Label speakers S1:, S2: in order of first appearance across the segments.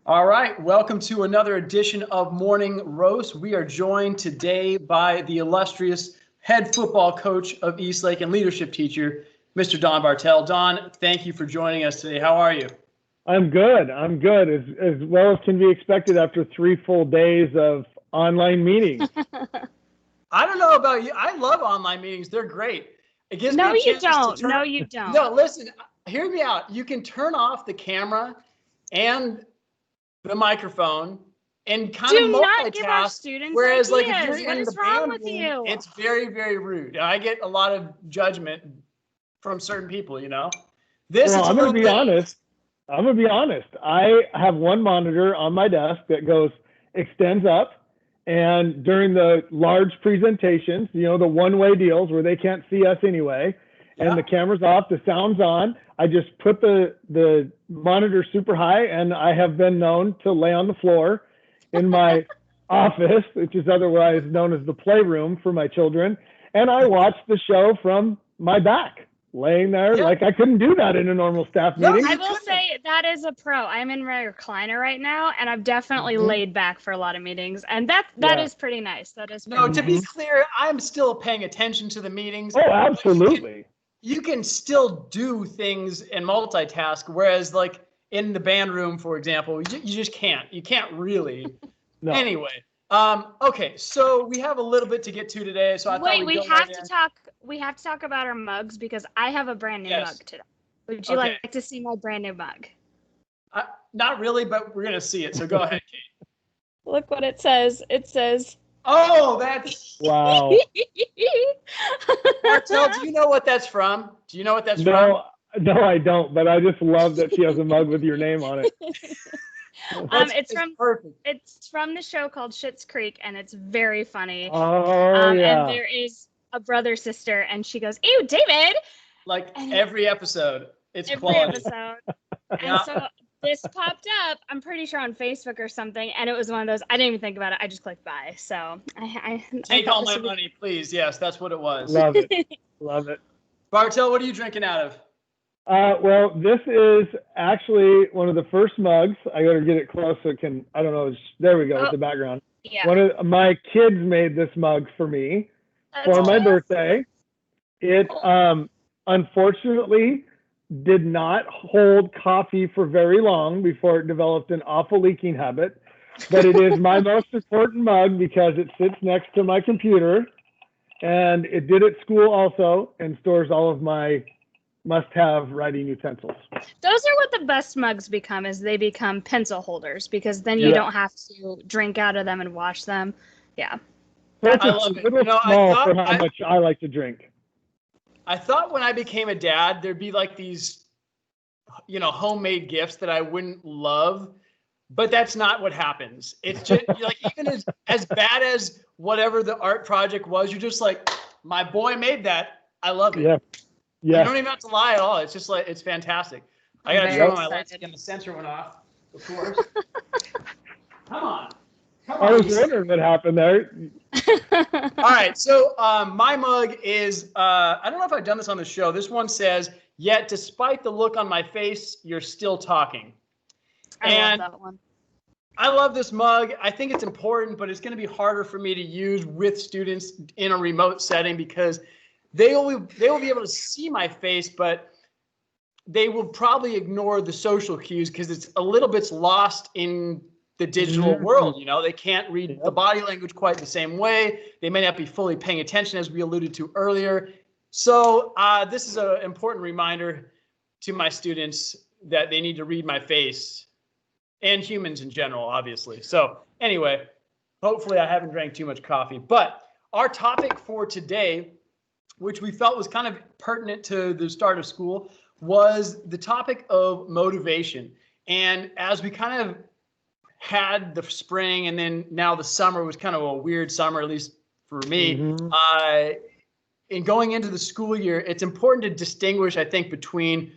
S1: All right, welcome to another edition of Morning Roast. We are joined today by the illustrious head football coach of Eastlake and leadership teacher, Mr. Don Bartel. Don, thank you for joining us today. How are you?
S2: I'm good. As well as can be expected after 3 full days of online meetings.
S1: I don't know about you. I love online meetings. They're great. It gives me a chance
S3: No, you don't.
S1: No, listen, hear me out. You can turn off the camera and the microphone and kind of multitask.
S3: Do not give our students
S1: whereas,
S3: ideas.
S1: like, if you're
S3: what
S1: in
S3: is
S1: the
S3: wrong
S1: band
S3: with
S1: room,
S3: you?
S1: it's very, very rude. I get a lot of judgment from certain people, This
S2: Well,
S1: is
S2: I'm going to be honest. I have one monitor on my desk that extends up, and during the large presentations, the one-way deals where they can't see us anyway, and the camera's off, the sound's on, I just put the monitor super high, and I have been known to lay on the floor in my office, which is otherwise known as the playroom for my children, and I watch the show from my back, laying there. Like I couldn't do that in a normal staff meeting.
S3: I will say that is a pro. I'm in my recliner right now, and I've definitely laid back for a lot of meetings, and that is pretty nice. That is pretty
S1: to be clear, I'm still paying attention to the meetings.
S2: Oh, absolutely.
S1: You can still do things and multitask, whereas like in the band room, for example, you just can't. You can't really.
S2: No.
S1: Anyway, okay, so we have a little bit to get to today. So
S3: we have to talk about our mugs because I have a brand new mug today. Would you like to see my brand new mug?
S1: Not really, but we're gonna see it. So go ahead, Kate.
S3: Look what it says. It says.
S1: Oh, that's
S2: wow.
S1: Bartel, do you know what that's from? from?
S2: No, I don't. But I just love that she has a mug with your name on it.
S3: It's from the show called Schitt's Creek, and it's very funny.
S2: Oh, yeah.
S3: And there is a brother sister, and she goes, "Ew, David!"
S1: Every episode, it's
S3: every
S1: quality.
S3: episode. And so this popped up, I'm pretty sure on Facebook or something, and it was one of those. I didn't even think about it. I just clicked buy. So I
S1: take all my money, please. Yes, that's what it was.
S2: Love it. Love it.
S1: Bartel, what are you drinking out of?
S2: Well, this is actually one of the first mugs. I got to get it close so it can, I don't know. There we go with the background.
S3: Yeah.
S2: One of my kids made this mug for me for my birthday. It unfortunately did not hold coffee for very long before it developed an awful leaking habit. But it is my most important mug because it sits next to my computer, and it did at school also, and stores all of my must-have writing utensils.
S3: Those are what the best mugs become, is they become pencil holders, because then you don't have to drink out of them and wash them. Yeah.
S2: That's a little small for how much I like to drink.
S1: I thought when I became a dad, there'd be like these, homemade gifts that I wouldn't love, but that's not what happens. It's just like, even as bad as whatever the art project was, you're just like, my boy made that. I love it.
S2: Yeah.
S1: You don't even have to lie at all. It's just like, it's fantastic. I got to turn on my lights again. The sensor went off, of course. Come on.
S2: I was wondering what happened there.
S1: All right. So my mug is, I don't know if I've done this on the show. This one says, "Yet despite the look on my face, you're still talking."
S3: I love that one.
S1: I love this mug. I think it's important, but it's going to be harder for me to use with students in a remote setting because they will be able to see my face, but they will probably ignore the social cues because it's a little bit lost in the digital world. They can't read the body language quite the same way. They may not be fully paying attention, as we alluded to earlier. So this is an important reminder to my students that they need to read my face, and humans in general, obviously. So anyway, hopefully I haven't drank too much coffee. But our topic for today, which we felt was kind of pertinent to the start of school, was the topic of motivation. And as we kind of had the spring, and then now the summer was kind of a weird summer, at least for me. In going into the school year, it's important to distinguish, I think, between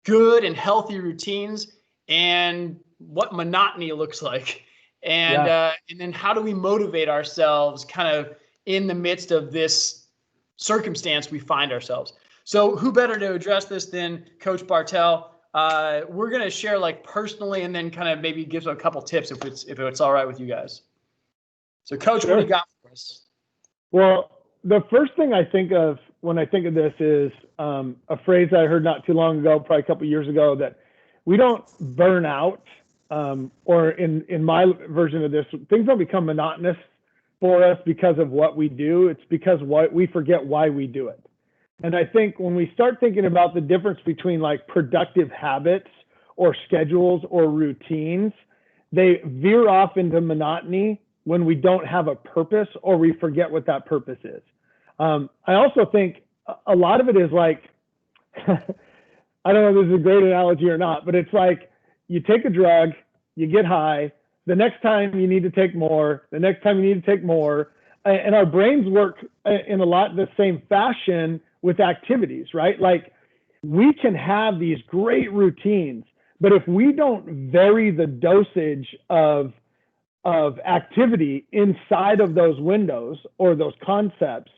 S1: good and healthy routines and what monotony looks like. And then how do we motivate ourselves kind of in the midst of this circumstance we find ourselves? So who better to address this than Coach Bartel? we're going to share like personally and then kind of maybe give some a couple tips if it's all right with you guys. So Coach,
S2: Sure.
S1: what do you got for us?
S2: Well, the first thing I think of when I think of this is a phrase I heard not too long ago, probably a couple of years ago, that we don't burn out, or in my version of this, things don't become monotonous for us because of what we do. It's because we forget why we do it. And I think when we start thinking about the difference between like productive habits or schedules or routines, they veer off into monotony when we don't have a purpose or we forget what that purpose is. I also think a lot of it is like, I don't know if this is a great analogy or not, but it's like you take a drug, you get high, the next time you need to take more, the next time you need to take more, and our brains work in a lot the same fashion with activities, right? Like we can have these great routines, but if we don't vary the dosage of activity inside of those windows or those concepts,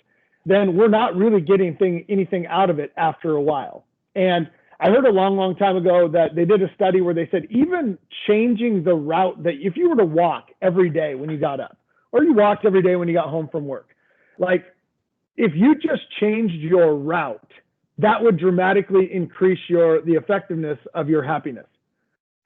S2: then we're not really getting anything out of it after a while. And I heard a long time ago that they did a study where they said even changing the route, that if you were to walk every day when you got up, or you walked every day when you got home from work, like if you just changed your route, that would dramatically increase the effectiveness of your happiness.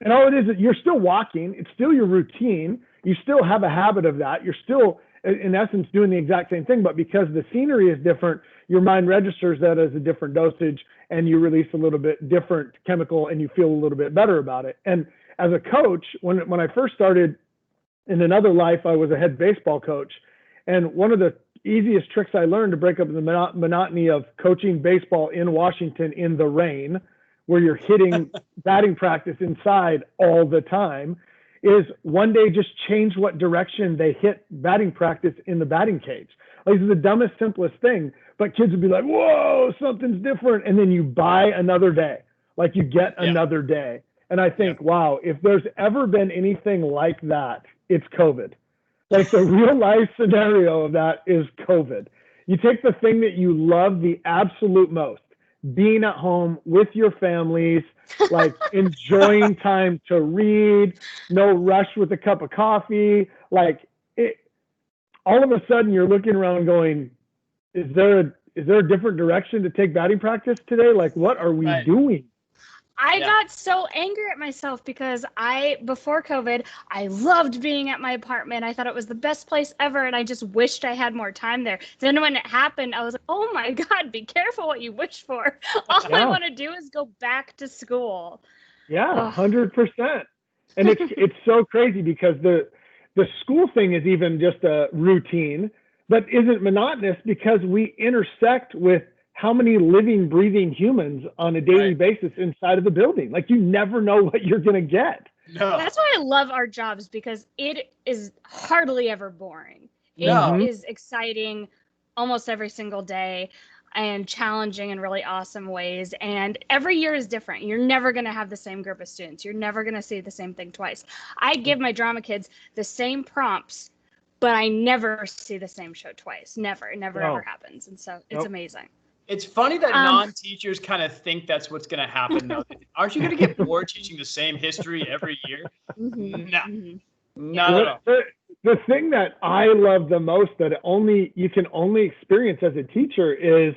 S2: And all it is, you're still walking, it's still your routine, you still have a habit of that, you're still in essence doing the exact same thing, but because the scenery is different, your mind registers that as a different dosage and you release a little bit different chemical and you feel a little bit better about it. And as a coach, when I first started in another life, I was a head baseball coach. And one of the easiest tricks I learned to break up the monotony of coaching baseball in Washington in the rain, where you're hitting batting practice inside all the time, is one day just change what direction they hit batting practice in the batting cage. Like, this is the dumbest, simplest thing, but kids would be like, whoa, something's different. And then you buy another day, like you get another day. And I think, wow, if there's ever been anything like that, it's COVID. Like the real life scenario of that is COVID. You take the thing that you love the absolute most, being at home with your families, like enjoying time to read, no rush with a cup of coffee. Like it, all of a sudden you're looking around going, is there a different direction to take batting practice today? Like, what are we doing?
S3: I got so angry at myself because before COVID, I loved being at my apartment. I thought it was the best place ever, and I just wished I had more time there. Then when it happened, I was like, oh my God, be careful what you wish for. All I want to do is go back to school.
S2: Yeah, 100%. And it's so crazy because the school thing is even just a routine, but isn't monotonous because we intersect with how many living, breathing humans on a daily basis inside of the building. Like you never know what you're going to get.
S1: No.
S3: That's why I love our jobs, because it is hardly ever boring. It is exciting almost every single day and challenging in really awesome ways. And every year is different. You're never going to have the same group of students. You're never going to see the same thing twice. I give my drama kids the same prompts, but I never see the same show twice. Never. It never ever happens. And so it's amazing.
S1: It's funny that non-teachers kind of think that's what's going to happen, though. Aren't you going to get bored teaching the same history every year? No, not at all.
S2: The thing that I love the most that you can only experience as a teacher is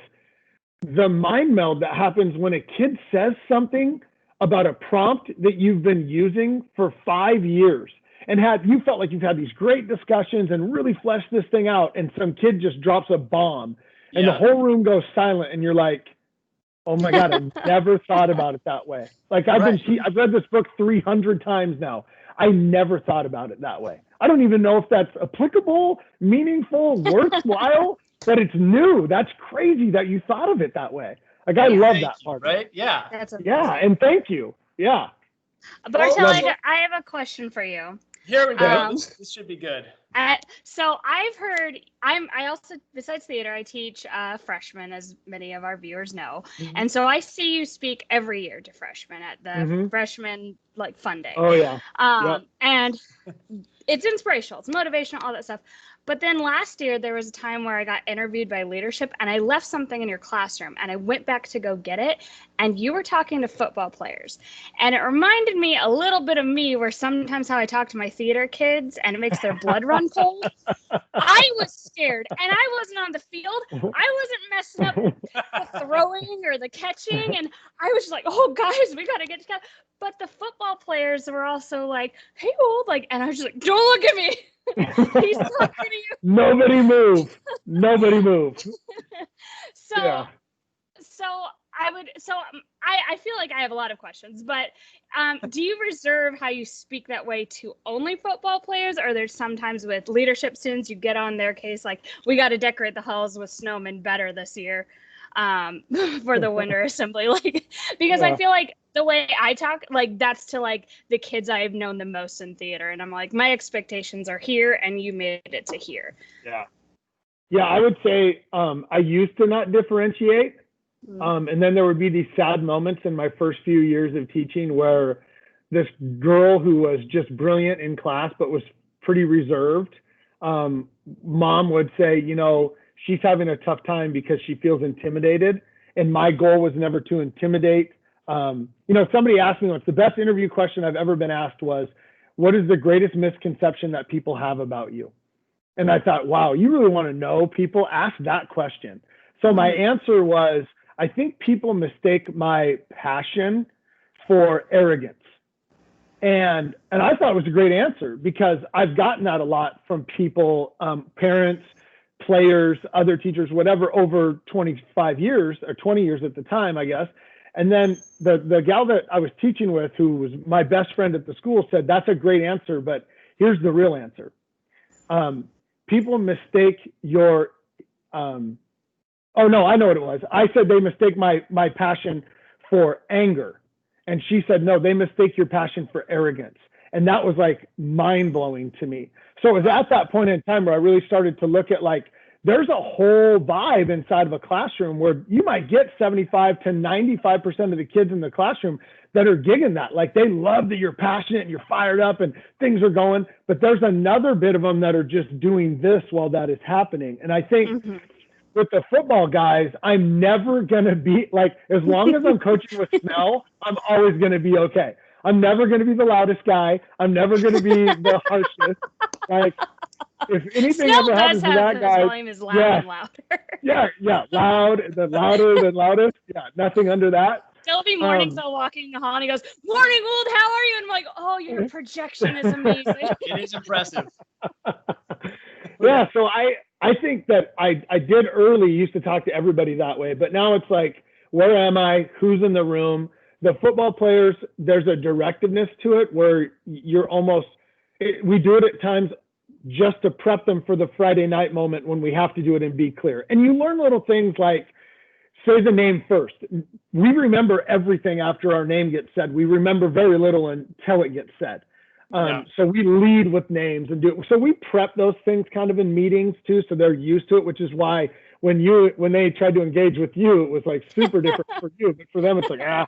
S2: the mind meld that happens when a kid says something about a prompt that you've been using for 5 years and you felt like you've had these great discussions and really fleshed this thing out, and some kid just drops a bomb. And the whole room goes silent, and you're like, oh my God, I never thought about it that way. Like I've read this book 300 times now. I never thought about it that way. I don't even know if that's applicable, meaningful, worthwhile, but it's new. That's crazy that you thought of it that way. Like I love that part.
S1: Right? Yeah.
S3: That's amazing.
S2: Yeah, and thank you. Yeah.
S3: Bartel, I have a question for you.
S1: Here we go. This should be good.
S3: So I've heard, I also, besides theater, I teach freshmen, as many of our viewers know. And so I see you speak every year to freshmen at the freshman fun day.
S2: Oh yeah.
S3: And it's inspirational, it's motivational, all that stuff. But then last year, there was a time where I got interviewed by leadership and I left something in your classroom and I went back to go get it. And you were talking to football players. And it reminded me a little bit of me, where sometimes how I talk to my theater kids and it makes their blood run cold. I was scared and I wasn't on the field. I wasn't messing up the throwing or the catching. And I was just like, oh, guys, we got to get together. But the football players were also like, hey, Wold, like, and I was just like, don't look at me. He's talking to you.
S2: Nobody move. Nobody move.
S3: So I feel like I have a lot of questions, but do you reserve how you speak that way to only football players, or there's sometimes with leadership students you get on their case, like, we got to decorate the halls with snowmen better this year for the winter assembly, like, because I feel like the way I talk, like, that's to like the kids I've known the most in theater, and I'm like, my expectations are here and you made it to here.
S2: Yeah, I would say I used to not differentiate. And then there would be these sad moments in my first few years of teaching where this girl who was just brilliant in class but was pretty reserved, mom would say, you know, she's having a tough time because she feels intimidated. And my goal was never to intimidate. You know, somebody asked me once, the best interview question I've ever been asked was, what is the greatest misconception that people have about you? And I thought, wow, you really want to know? People ask that question. So my answer was, I think people mistake my passion for arrogance. And I thought it was a great answer, because I've gotten that a lot from people, parents, players, other teachers, whatever, over 25 years or 20 years at the time, I guess. And then the gal that I was teaching with, who was my best friend at the school, said, that's a great answer, but here's the real answer. People mistake your, oh no, I know what it was. I said they mistake my passion for anger. And she said, no, they mistake your passion for arrogance. And that was like mind blowing to me. So it was at that point in time where I really started to look at, like, there's a whole vibe inside of a classroom where you might get 75 to 95% of the kids in the classroom that are gigging that. Like, they love that you're passionate and you're fired up and things are going, but there's another bit of them that are just doing this while that is happening. And I think with the football guys, I'm never going to be like, as long as I'm coaching with smell, I'm always going to be okay. I'm never going to be the loudest guy. I'm never going to be the harshest. Like, if anything ever happens to that guy,
S3: volume is loud and louder.
S2: Loud, the louder than loudest. Yeah, nothing under that.
S3: There'll be mornings I'll walk in the hall and he goes, morning, Wold, how are you? And I'm like, oh, your projection is amazing.
S1: It is impressive.
S2: Yeah, so I think that I did early used to talk to everybody that way, but now it's like, where am I? Who's in the room? The football players, there's a directiveness to it where you're almost, we do it at times just to prep them for the Friday night moment when we have to do it and be clear. And you learn little things like, say the name first. We remember everything after our name gets said. We remember very little until it gets said. So we lead with names and do it. So we prep those things kind of in meetings too, so they're used to it, which is why when they tried to engage with you, it was like super different for you, but for them it's like,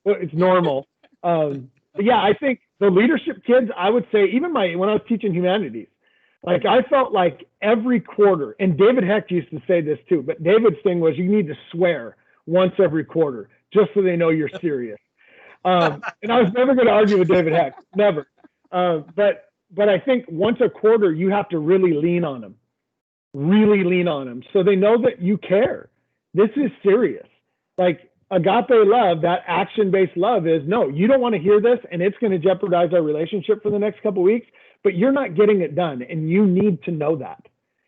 S2: it's normal. But yeah, I think the leadership kids, I would say, even when I was teaching humanities, like, I felt like every quarter, and David Hecht used to say this too, but David's thing was, you need to swear once every quarter just so they know you're serious. And I was never going to argue with David Hecht, never. But I think once a quarter, you have to really lean on them, so they know that you care. This is serious. Like, agape love, that action-based love is, no, you don't want to hear this, and it's going to jeopardize our relationship for the next couple of weeks, but you're not getting it done, and you need to know that.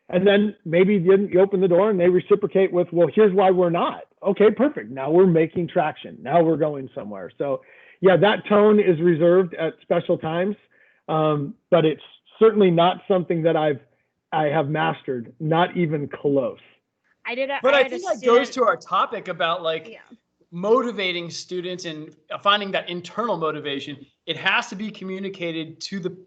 S2: And then maybe you open the door and they reciprocate with, well, here's why we're not. Okay, perfect. Now we're making traction. Now we're going somewhere. So yeah, that tone is reserved at special times, but it's certainly not something that I have mastered, not even close.
S1: I think that goes to our topic about motivating students and finding that internal motivation. It has to be communicated to the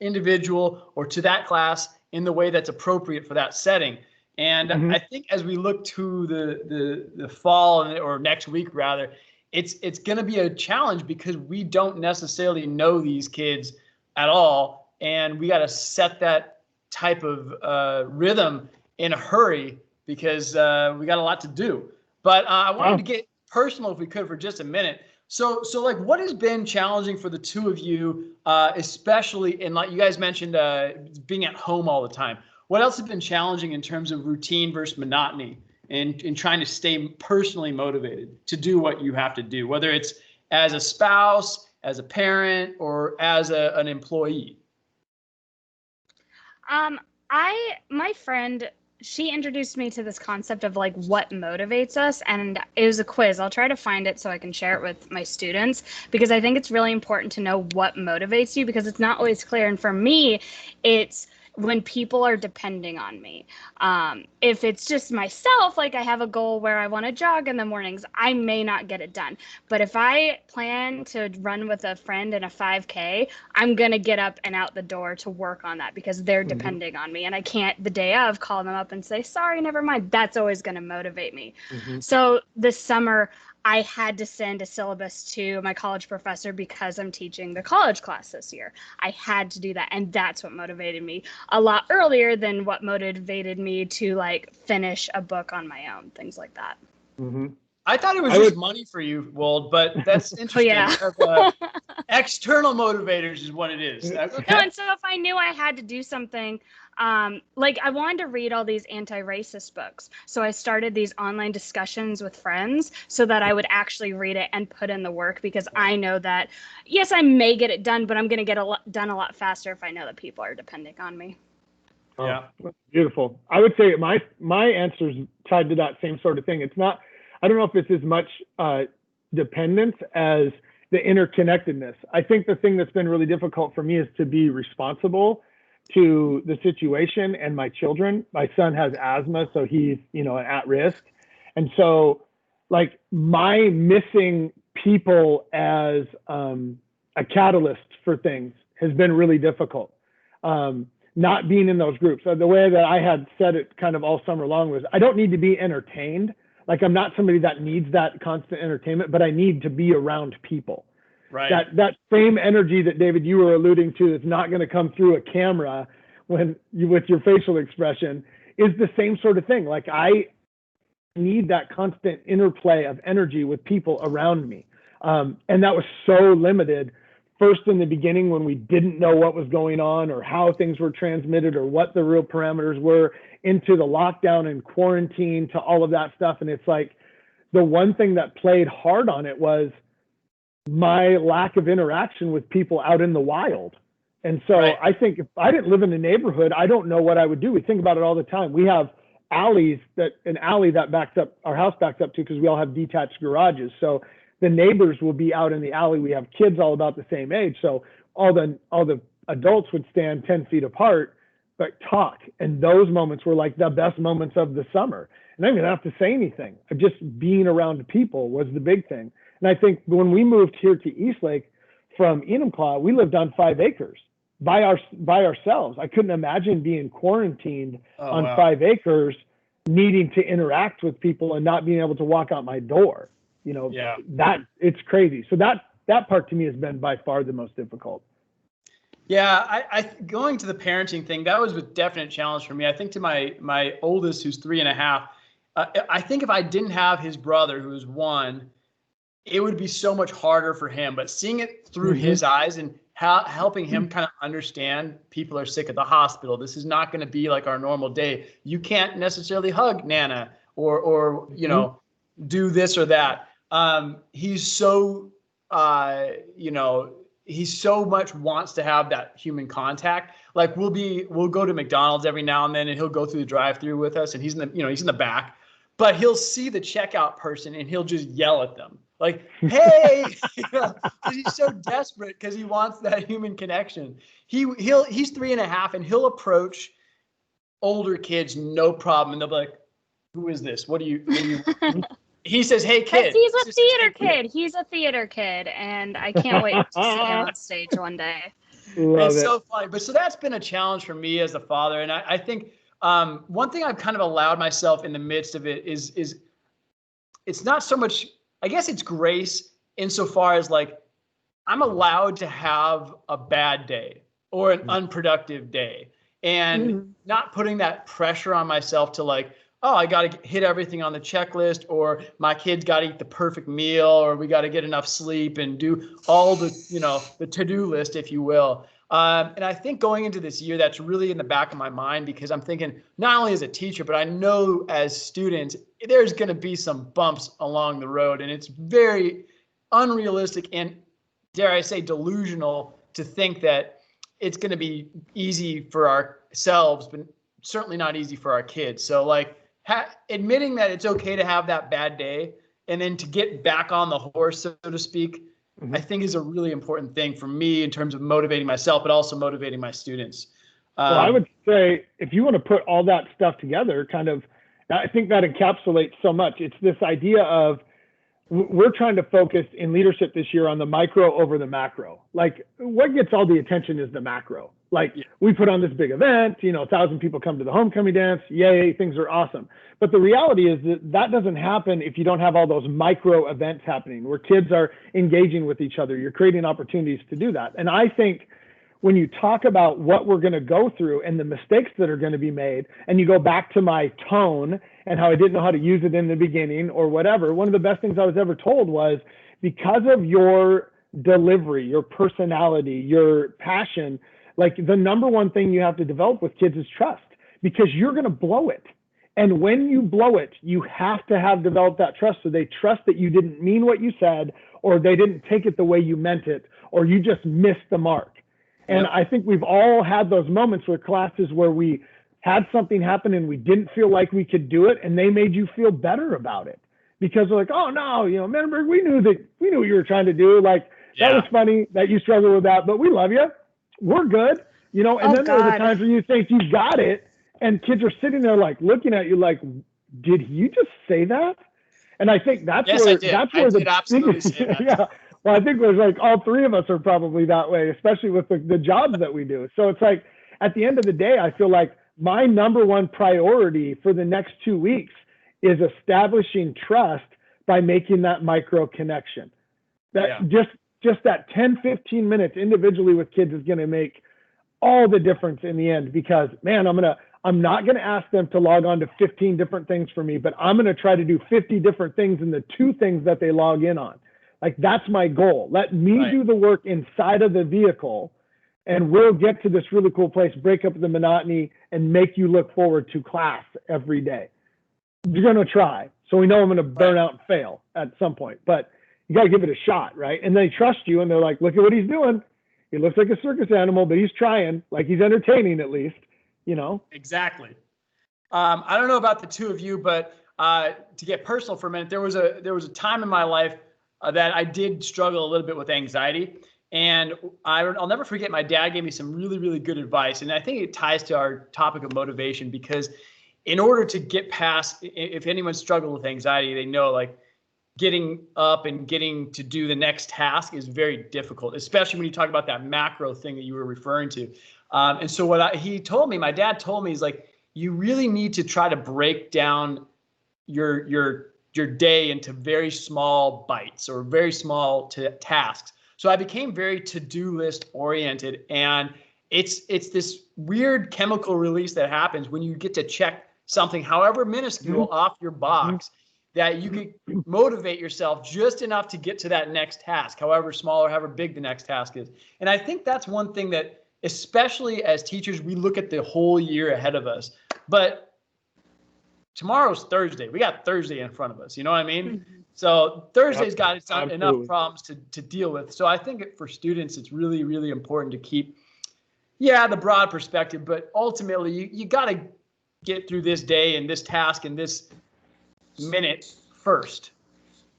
S1: individual or to that class in the way that's appropriate for that setting. And I think as we look to the fall or next week rather, it's going to be a challenge because we don't necessarily know these kids at all, and we got to set that type of rhythm in a hurry because we got a lot to do. But I wanted to get personal, if we could, for just a minute. So like, what has been challenging for the two of you, especially in, like you guys mentioned, being at home all the time? What else has been challenging in terms of routine versus monotony, and in trying to stay personally motivated to do what you have to do, whether it's as a spouse, as a parent, or as an employee?
S3: My friend, she introduced me to this concept of like what motivates us, and it was a quiz. I'll try to find it so I can share it with my students, because I think it's really important to know what motivates you, because it's not always clear. And for me, it's when people are depending on me. If it's just myself, like I have a goal where I want to jog in the mornings, I may not get it done. But if I plan to run with a friend in a 5K, I'm going to get up and out the door to work on that because they're depending on me. And I can't the day of call them up and say, sorry, never mind. That's always going to motivate me. So this summer, I had to send a syllabus to my college professor because I'm teaching the college class this year. I had to do that. And that's what motivated me a lot earlier than what motivated me to like finish a book on my own, things like that.
S1: I thought it was just money for you, Wold, but that's interesting. External motivators is what it is. Okay.
S3: No, and so if I knew I had to do something, like I wanted to read all these anti-racist books. So I started these online discussions with friends so that I would actually read it and put in the work, because I know that, yes, I may get it done, but I'm going to get done a lot faster if I know that people are depending on me.
S2: Yeah, beautiful. I would say my answer is tied to that same sort of thing. It's not, I don't know if it's as much dependence as the interconnectedness. I think the thing that's been really difficult for me is to be responsible to the situation and my children. My son has asthma, so he's, at risk. And so like my missing people as a catalyst for things has been really difficult. Not being in those groups. So the way that I had said it kind of all summer long was, I don't need to be entertained. Like I'm not somebody that needs that constant entertainment, but I need to be around people.
S1: Right.
S2: That same energy that David, you were alluding to, is not going to come through a camera with your facial expression, is the same sort of thing. Like I need that constant interplay of energy with people around me. And that was so limited first in the beginning when we didn't know what was going on or how things were transmitted or what the real parameters were, into the lockdown and quarantine, to all of that stuff. And it's like the one thing that played hard on it was my lack of interaction with people out in the wild. And so I think if I didn't live in the neighborhood, I don't know what I would do. We think about it all the time. We have alleys, an alley that backs up, our house backs up to, because we all have detached garages. So the neighbors will be out in the alley. We have kids all about the same age. So all the adults would stand 10 feet apart, but talk. And those moments were like the best moments of the summer. And I didn't have to say anything. Just being around people was the big thing. And I think when we moved here to Eastlake from Enumclaw, we lived on 5 acres by ourselves. I couldn't imagine being quarantined on 5 acres, needing to interact with people and not being able to walk out my door. That it's crazy. So that part to me has been by far the most difficult.
S1: Yeah, I going to the parenting thing, that was a definite challenge for me. I think to my oldest, who's 3.5, I think if I didn't have his brother, who was 1, it would be so much harder for him. But seeing it through his eyes and helping him kind of understand people are sick at the hospital. This is not going to be like our normal day. You can't necessarily hug Nana or do this or that. He's so, he so much wants to have that human contact. Like we'll go to McDonald's every now and then, and he'll go through the drive-through with us, and he's in the back, but he'll see the checkout person and he'll just yell at them like, "Hey!" He's so desperate because he wants that human connection. He's 3.5, and he'll approach older kids no problem, and they'll be like, "Who is this? What do you?" He says, "Hey, kid."
S3: He's a theater kid. He's a theater kid, and I can't wait to see him on stage one day.
S1: It's so funny. But so that's been a challenge for me as a father. And I think one thing I've kind of allowed myself in the midst of it is it's not so much, I guess it's grace insofar as like I'm allowed to have a bad day or an unproductive day. and not putting that pressure on myself to like, oh, I got to hit everything on the checklist, or my kids got to eat the perfect meal, or we got to get enough sleep and do all the, the to-do list, if you will. And I think going into this year, that's really in the back of my mind, because I'm thinking not only as a teacher, but I know as students, there's going to be some bumps along the road, and it's very unrealistic and, dare I say, delusional to think that it's going to be easy for ourselves, but certainly not easy for our kids. So like admitting that it's okay to have that bad day and then to get back on the horse, so to speak, I think is a really important thing for me in terms of motivating myself, but also motivating my students.
S2: Well, I would say if you want to put all that stuff together, I think that encapsulates so much. It's this idea of we're trying to focus in leadership this year on the micro over the macro. Like what gets all the attention is the macro. Like we put on this big event, 1,000 people come to the homecoming dance. Yay, things are awesome. But the reality is that doesn't happen if you don't have all those micro events happening where kids are engaging with each other. You're creating opportunities to do that. And I think when you talk about what we're going to go through and the mistakes that are going to be made, and you go back to my tone and how I didn't know how to use it in the beginning or whatever, one of the best things I was ever told was, because of your delivery, your personality, your passion, like the number one thing you have to develop with kids is trust, because you're going to blow it. And when you blow it, you have to have developed that trust, so they trust that you didn't mean what you said, or they didn't take it the way you meant it, or you just missed the mark. And I think we've all had those moments with classes where we had something happen and we didn't feel like we could do it, and they made you feel better about it because they're like, oh no, Menenberg, we knew what you were trying to do. Like that was funny that you struggled with that, but we love you. We're good. And then there are the times where you think you got it, and kids are sitting there like looking at you like, did you just say that? And I think that's where the
S1: absolutely say that.
S2: Yeah. Well, I think there's like all three of us are probably that way, especially with the jobs that we do. So it's like at the end of the day, I feel like my number one priority for the next 2 weeks is establishing trust by making that micro connection. Just that 10, 15 minutes individually with kids is going to make all the difference in the end, because man, I'm not going to ask them to log on to 15 different things for me, but I'm going to try to do 50 different things in the 2 things that they log in on. Like that's my goal. Let me do the work inside of the vehicle, and we'll get to this really cool place, break up the monotony, and make you look forward to class every day. You're going to try. So we know I'm going to burn out and fail at some point, but you got to give it a shot, right? And they trust you, and they're like, look at what he's doing. He looks like a circus animal, but he's trying, like he's entertaining at least,
S1: Exactly. I don't know about the two of you, but to get personal for a minute, there was a time in my life that I did struggle a little bit with anxiety. And I'll never forget, my dad gave me some really, really good advice. And I think it ties to our topic of motivation, because in order to get past, if anyone struggled with anxiety, they know like getting up and getting to do the next task is very difficult, especially when you talk about that macro thing that you were referring to. And so my dad told me, is like, you really need to try to break down your day into very small bites or very small tasks. So I became very to-do list oriented, and it's this weird chemical release that happens when you get to check something, however minuscule, off your box, that you can motivate yourself just enough to get to that next task, however small or however big the next task is. And I think that's one thing that, especially as teachers, we look at the whole year ahead of us, but tomorrow's Thursday. We got Thursday in front of us. You know what I mean? So Thursday's got enough problems to deal with. So I think for students, it's really, really important to keep, the broad perspective, but ultimately you got to get through this day and this task and this minute first.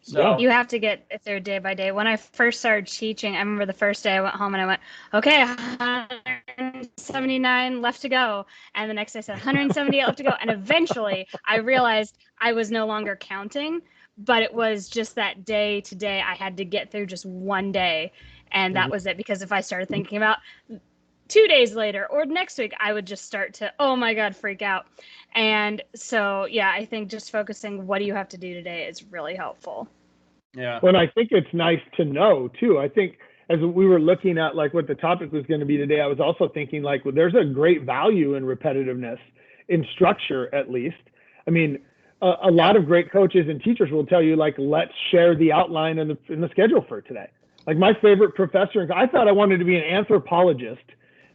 S1: So
S3: you have to get through day by day. When I first started teaching, I remember the first day I went home and I went, okay, 179 left to go. And the next day I said 178 left to go. And eventually I realized I was no longer counting, but it was just that day to day. I had to get through just one day. And that was it. Because if I started thinking about 2 days later or next week, I would just start to, oh my God, freak out. And so, I think just focusing what do you have to do today is really helpful.
S1: Yeah.
S2: Well, I think it's nice to know too. I think as we were looking at like what the topic was going to be today, I was also thinking like, well, there's a great value in repetitiveness, in structure at least. I mean, a lot of great coaches and teachers will tell you like, let's share the outline in the schedule for today. Like my favorite professor, I thought I wanted to be an anthropologist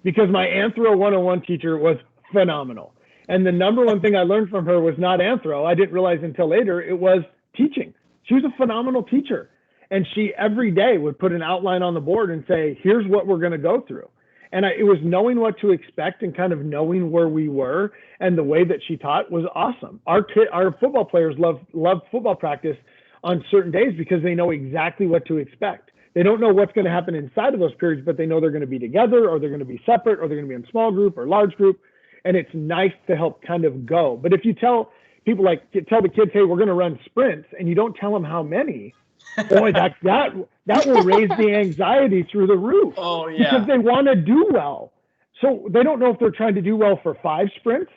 S2: because my Anthro 101 teacher was phenomenal. And the number one thing I learned from her was not anthro. I didn't realize until later it was teaching. She was a phenomenal teacher. And she every day would put an outline on the board and say, here's what we're going to go through. And it was knowing what to expect and kind of knowing where we were, and the way that she taught was awesome. Our football players love football practice on certain days because they know exactly what to expect. They don't know what's going to happen inside of those periods, but they know they're going to be together, or they're going to be separate, or they're going to be in small group or large group. And it's nice to help kind of go. But if you tell people tell the kids, hey, we're going to run sprints, and you don't tell them how many, boy, that will raise the anxiety through the roof.
S1: Oh, yeah.
S2: Because they want to do well. So they don't know if they're trying to do well for 5 sprints,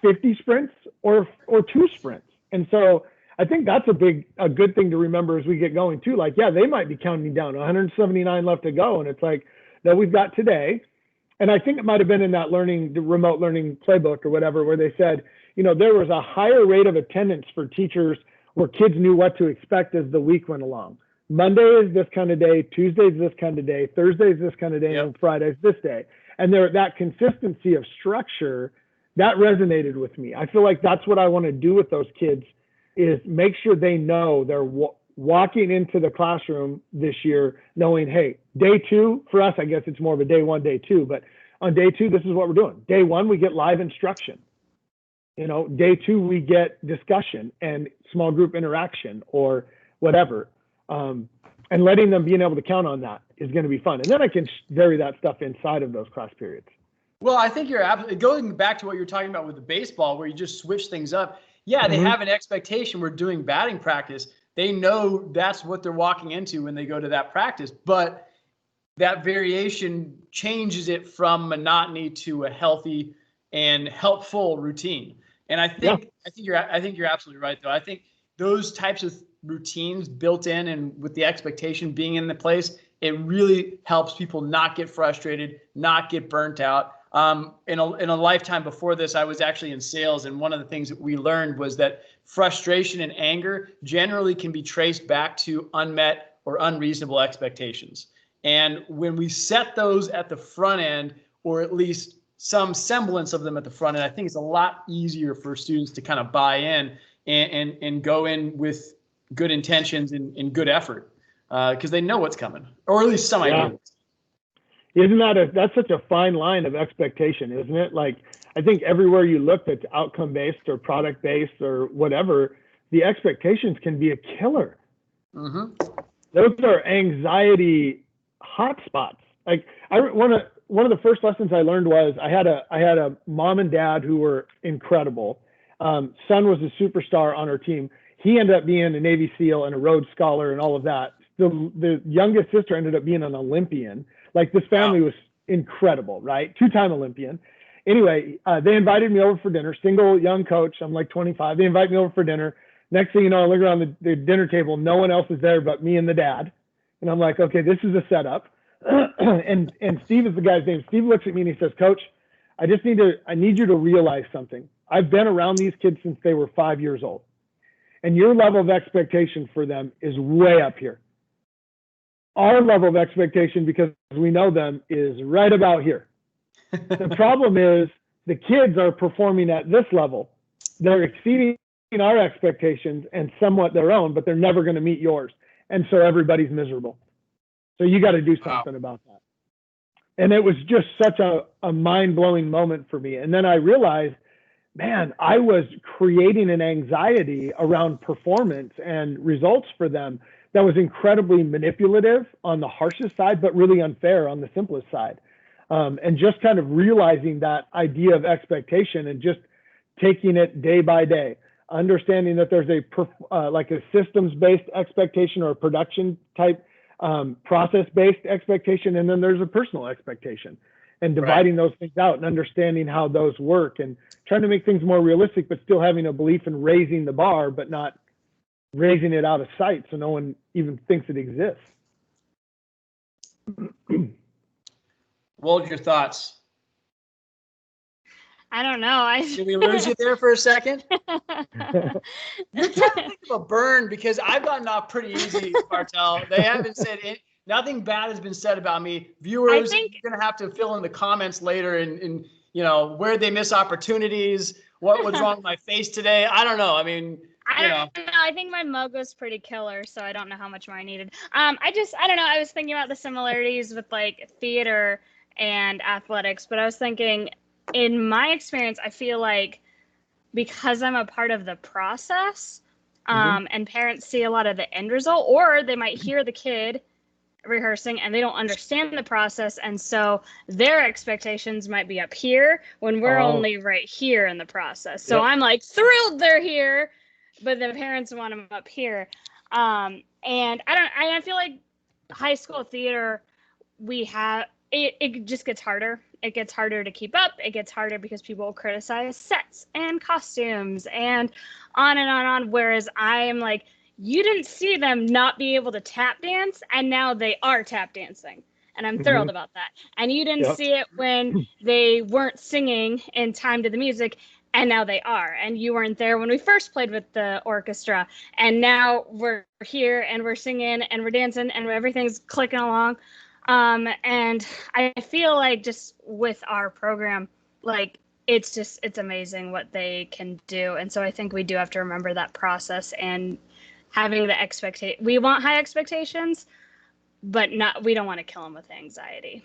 S2: 50 sprints, or 2 sprints. And so I think that's a good thing to remember as we get going too. Like, yeah, they might be counting down 179 left to go. And it's like, no, we've got today. And I think it might've been in that the remote learning playbook or whatever, where they said, there was a higher rate of attendance for teachers where kids knew what to expect as the week went along. Monday is this kind of day, Tuesday is this kind of day, Thursday is this kind of day, and Friday is this day. And that consistency of structure, that resonated with me. I feel like that's what I want to do with those kids, is make sure they know they're walking into the classroom this year knowing, hey, day 2, for us, I guess it's more of a day 1, day 2, but on day 2, this is what we're doing. Day 1, we get live instruction. Day 2, we get discussion and small group interaction or whatever. And letting them being able to count on that is going to be fun. And then I can vary that stuff inside of those class periods.
S1: Well, I think you're absolutely going back to what you're talking about with the baseball, where you just switch things up. Yeah, they have an expectation. We're doing batting practice. They know that's what they're walking into when they go to that practice. But that variation changes it from monotony to a healthy and helpful routine. And I think you're absolutely right, though. I think those types of routines built in and with the expectation being in the place, it really helps people not get frustrated, not get burnt out. In a lifetime before this, I was actually in sales, and one of the things that we learned was that frustration and anger generally can be traced back to unmet or unreasonable expectations. And when we set those at the front end, or at least some semblance of them at the front end, I think it's a lot easier for students to kind of buy in and go in with good intentions and good effort, because they know what's coming, or at least some idea.
S2: Isn't that's such a fine line of expectation, isn't it? Like, I think everywhere you look that's outcome-based or product-based or whatever, the expectations can be a killer. Mm-hmm. Those are anxiety hotspots. Like, one of the first lessons I learned was I had a mom and dad who were incredible. Son was a superstar on our team. He ended up being a Navy SEAL and a Rhodes Scholar and all of that. The youngest sister ended up being an Olympian. Like, this family was incredible, right? 2-time Olympian. Anyway, they invited me over for dinner. Single young coach. I'm like 25. They invite me over for dinner. Next thing you know, I look around the dinner table. No one else is there but me and the dad. And I'm like, okay, this is a setup. and Steve is the guy's name. Steve looks at me and he says, Coach, I need you to realize something. I've been around these kids since they were 5 years old. And your level of expectation for them is way up here. Our level of expectation, because we know them, is right about here. The problem is the kids are performing at this level. They're exceeding our expectations and somewhat their own, but they're never going to meet yours. And so everybody's miserable. So you got to do something about that. And it was just such a mind-blowing moment for me. And then I realized, man, I was creating an anxiety around performance and results for them that was incredibly manipulative on the harshest side, but really unfair on the simplest side. And just kind of realizing that idea of expectation and just taking it day by day, understanding that there's like a systems-based expectation or a production type process-based expectation, and then there's a personal expectation, and dividing those things out and understanding how those work and trying to make things more realistic, but still having a belief in raising the bar, but not raising it out of sight so no one even thinks it exists.
S1: Wold, your thoughts?
S3: I don't know.
S1: Did we lose you there for a second? You're trying to think of a burn because I've gotten off pretty easy, Bartel. They haven't said it. Nothing bad has been said about me. Viewers, you're going to have to fill in the comments later and where they miss opportunities, what was wrong with my face today. I don't know. I mean,
S3: I don't know. I think my mug was pretty killer, so I don't know how much more I needed. I don't know. I was thinking about the similarities with like theater and athletics, but I was thinking, in my experience, I feel like because I'm a part of the process, and parents see a lot of the end result, or they might hear the kid rehearsing and they don't understand the process, and so their expectations might be up here when we're only right here in the process. So I'm like thrilled they're here, but the parents want them up here. And I feel like high school theater, we have it just gets harder. It gets harder to keep up. It gets harder because people will criticize sets and costumes and on and on and on. Whereas I am like, you didn't see them not be able to tap dance, and now they are tap dancing. And I'm thrilled about that. And you didn't see it when they weren't singing in time to the music, and now they are. And you weren't there when we first played with the orchestra, and now we're here and we're singing and we're dancing and everything's clicking along. And I feel like just with our program, like it's amazing what they can do. And so I think we do have to remember that process and having the expectation. We want high expectations, but we don't want to kill them with anxiety.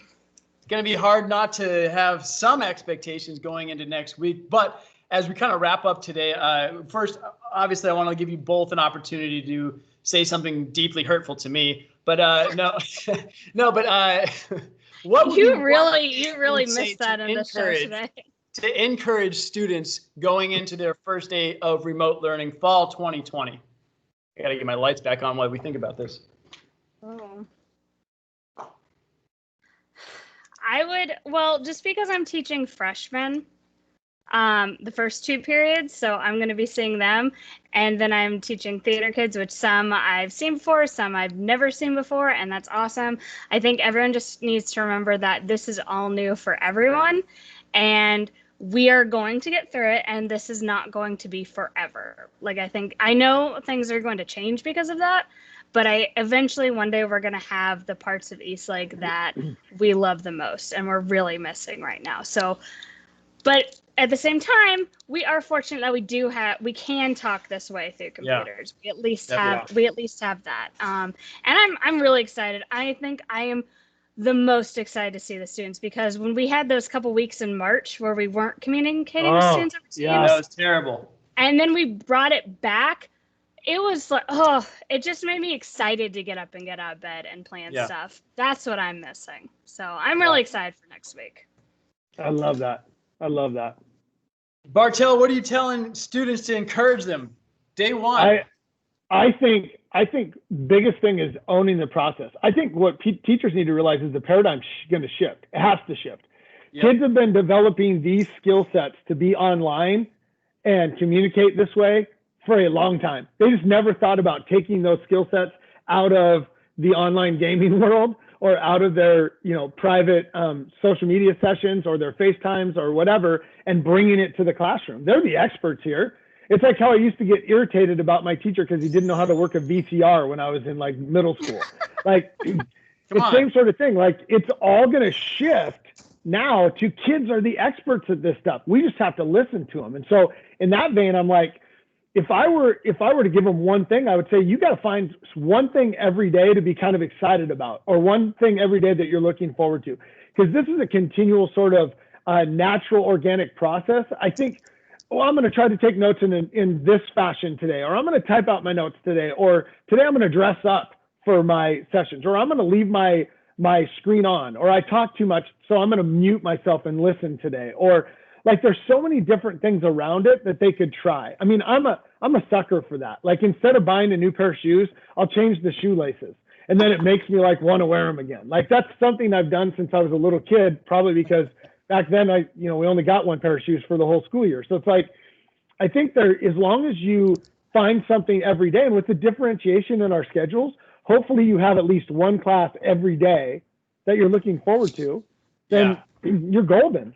S1: It's going to be hard not to have some expectations going into next week. But as we kind of wrap up today, first, obviously, I want to give you both an opportunity to say something deeply hurtful to me. But what would
S3: you really missed that in the show today.
S1: To encourage students going into their first day of remote learning, fall 2020. I got to get my lights back on while we think about this.
S3: Just because I'm teaching freshmen, the first 2 periods, so I'm going to be seeing them, and then I'm teaching theater kids, which some I've seen before, some I've never seen before, and that's awesome. I think everyone just needs to remember that this is all new for everyone, and we are going to get through it, and this is not going to be forever. Like, I know things are going to change because of that, but eventually one day we're going to have the parts of Eastlake that we love the most and we're really missing right now. So, but at the same time, we are fortunate that we can talk this way through computers. We at least have that. And I'm really excited. I think I am the most excited to see the students, because when we had those couple weeks in March where we weren't communicating with students over Teams,
S1: that was terrible.
S3: And then we brought it back. It was like, it just made me excited to get up and get out of bed and plan stuff. That's what I'm missing. So I'm really excited for next week.
S2: I love that.
S1: Bartel, what are you telling students to encourage them day one?
S2: I think biggest thing is owning the process. I think what teachers need to realize is the paradigm's going to shift. It has to shift. Yep. Kids have been developing these skill sets to be online and communicate this way for a long time. They just never thought about taking those skill sets out of the online gaming world or out of their, private social media sessions or their FaceTimes or whatever, and bringing it to the classroom. They're the experts here. It's like how I used to get irritated about my teacher because he didn't know how to work a VCR when I was in like middle school. Like the same sort of thing. Like it's all going to shift now to kids are the experts at this stuff. We just have to listen to them. And so in that vein, I'm like, if I were to give them one thing, I would say you got to find one thing every day to be kind of excited about, or one thing every day that you're looking forward to, because this is a continual sort of natural organic process. I think, I'm going to try to take notes in this fashion today, or I'm going to type out my notes today, or today I'm going to dress up for my sessions, or I'm going to leave my screen on, or I talk too much, so I'm going to mute myself and listen today, or like there's so many different things around it that they could try. I mean, I'm a sucker for that. Like instead of buying a new pair of shoes, I'll change the shoelaces, and then it makes me like want to wear them again. Like that's something I've done since I was a little kid, probably because back then we only got one pair of shoes for the whole school year. So it's like, I think as long as you find something every day, and with the differentiation in our schedules, hopefully you have at least one class every day that you're looking forward to, then you're golden.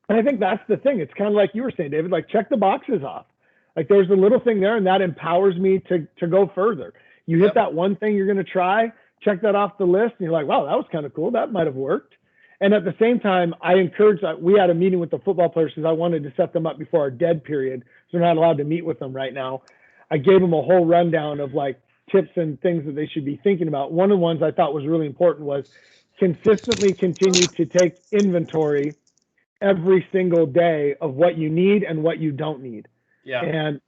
S2: And I think that's the thing. It's kind of like you were saying, David, like check the boxes off. Like there's a little thing there and that empowers me to go further. You hit that one thing you're going to try, check that off the list, and you're like, wow, that was kind of cool. That might have worked. And at the same time, I encourage, we had a meeting with the football players because I wanted to set them up before our dead period. So they're not allowed to meet with them right now. I gave them a whole rundown of like tips and things that they should be thinking about. One of the ones I thought was really important was consistently continue to take inventory every single day of what you need and what you don't need. Yeah. And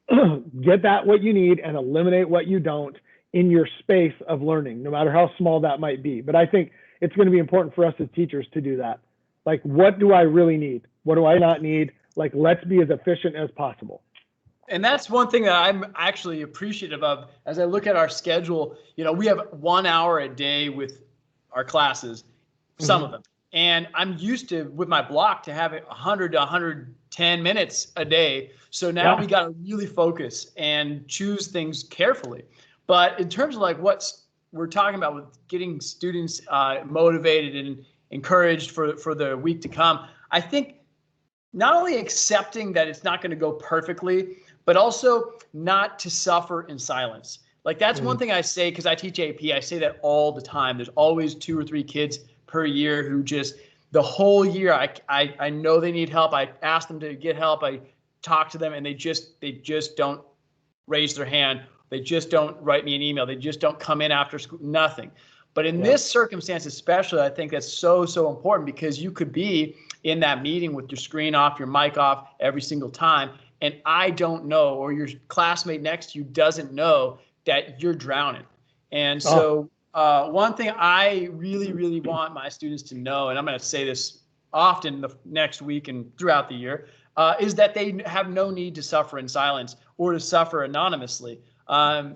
S2: get that what you need and eliminate what you don't in your space of learning, no matter how small that might be. But I think it's going to be important for us as teachers to do that. Like, what do I really need? What do I not need? Like, let's be as efficient as possible.
S1: And that's one thing that I'm actually appreciative of as I look at our schedule. You know, we have 1 hour a day with our classes, some of them. And I'm used to, with my block, to have 100 to 110 minutes a day. So now we got to really focus and choose things carefully. But in terms of like what we're talking about with getting students motivated and encouraged for the week to come, I think not only accepting that it's not going to go perfectly, but also not to suffer in silence. Like that's one thing I say, because I teach AP, I say that all the time. There's always 2 or 3 kids per year who just the whole year I know they need help. I ask them to get help. I talk to them and they just don't raise their hand. They just don't write me an email. They just don't come in after school, nothing. But in this circumstance especially, I think that's so important, because you could be in that meeting with your screen off, your mic off every single time, and I don't know, or your classmate next to you doesn't know that you're drowning. And so one thing I really want my students to know, and I'm going to say this often the next week and throughout the year, is that they have no need to suffer in silence or to suffer anonymously.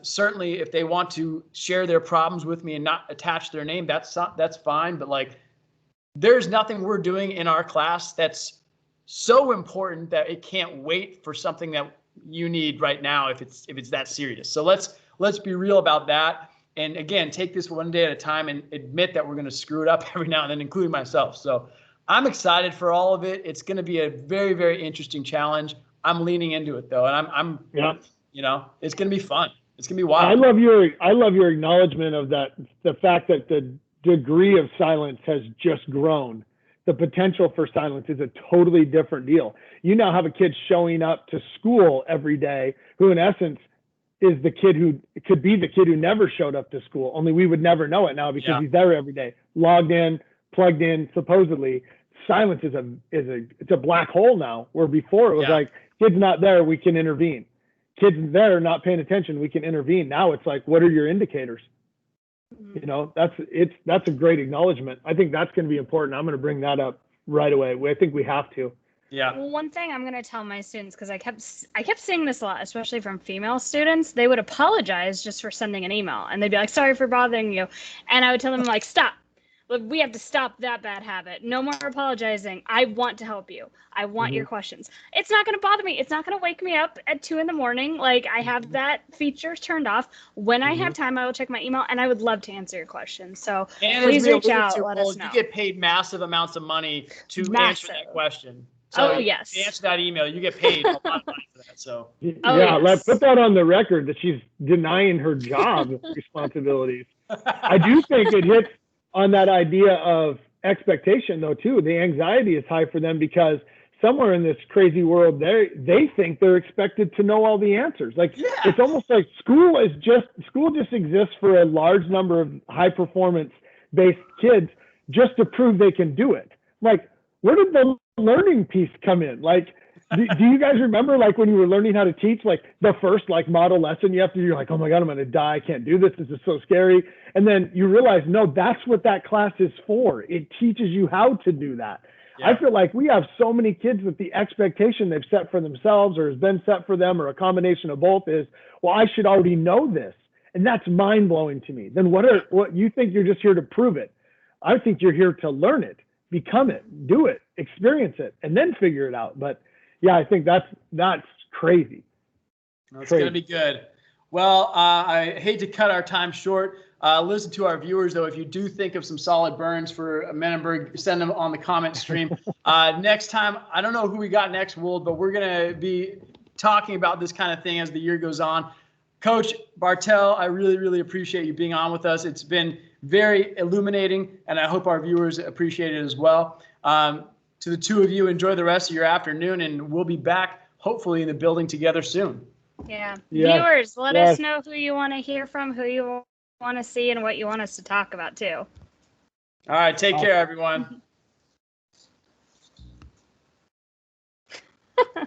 S1: Certainly, if they want to share their problems with me and not attach their name, that's fine. But like, there's nothing we're doing in our class that's so important that it can't wait for something that you need right now if it's that serious. So let's be real about that. And again, take this one day at a time and admit that we're going to screw it up every now and then, including myself. So I'm excited for all of it. It's going to be a very, very interesting challenge. I'm leaning into it though, and I'm you know, it's going to be fun. It's going to be wild.
S2: I love your acknowledgement of that, the fact that the degree of silence has just grown. The potential for silence is a totally different deal. You now have a kid showing up to school every day who in essence is the kid who could be the kid who never showed up to school, only we would never know it now because he's there every day, logged in, plugged in, supposedly. Silence is it's a black hole now, where before it was like, kid's not there, we can intervene. Kids there not paying attention, we can intervene. Now it's like, what are your indicators? You know, that's a great acknowledgement. I think that's going to be important. I'm going to bring that up right away. I think we have to.
S3: Yeah. Well, one thing I'm going to tell my students, because I kept seeing this a lot, especially from female students, they would apologize just for sending an email, and they'd be like, "Sorry for bothering you," and I would tell them like, "Stop. Look, we have to stop that bad habit. No more apologizing. I want to help you. I want your questions. It's not going to bother me. It's not going to wake me up at 2 a.m. Like, I have that feature turned off. When I have time, I will check my email, and I would love to answer your questions. So please reach out. Let us know.
S1: You get paid massive amounts of money to answer that question. So
S3: yes.
S1: To answer that email, you get paid a lot of money for that. So
S2: let's put that on the record that she's denying her job responsibilities. I do think it hits on that idea of expectation though too. The anxiety is high for them because somewhere in this crazy world they think they're expected to know all the answers. Like it's almost like school just exists for a large number of high performance based kids just to prove they can do it. Like, where did the learning piece come in? Like, do you guys remember like when you were learning how to teach, like the first like model lesson you're like, oh my God, I'm going to die. I can't do this. This is so scary. And then you realize, no, that's what that class is for. It teaches you how to do that. Yeah. I feel like we have so many kids that the expectation they've set for themselves or has been set for them or a combination of both is, well, I should already know this. And that's mind blowing to me. Then what you think you're just here to prove it. I think you're here to learn it, become it, do it, experience it, and then figure it out. But yeah, I think that's crazy.
S1: It's going to be good. Well, I hate to cut our time short. Listen to our viewers, though. If you do think of some solid burns for Menenberg, send them on the comment stream. Next time, I don't know who we got next, Wold, but we're going to be talking about this kind of thing as the year goes on. Coach Bartel, I really, really appreciate you being on with us. It's been very illuminating, and I hope our viewers appreciate it as well. To the two of you, enjoy the rest of your afternoon, and we'll be back hopefully in the building together soon.
S3: Yeah.
S2: Yes.
S3: Viewers, let us know who you want to hear from, who you want to see, and what you want us to talk about too.
S1: All right. Take care, everyone.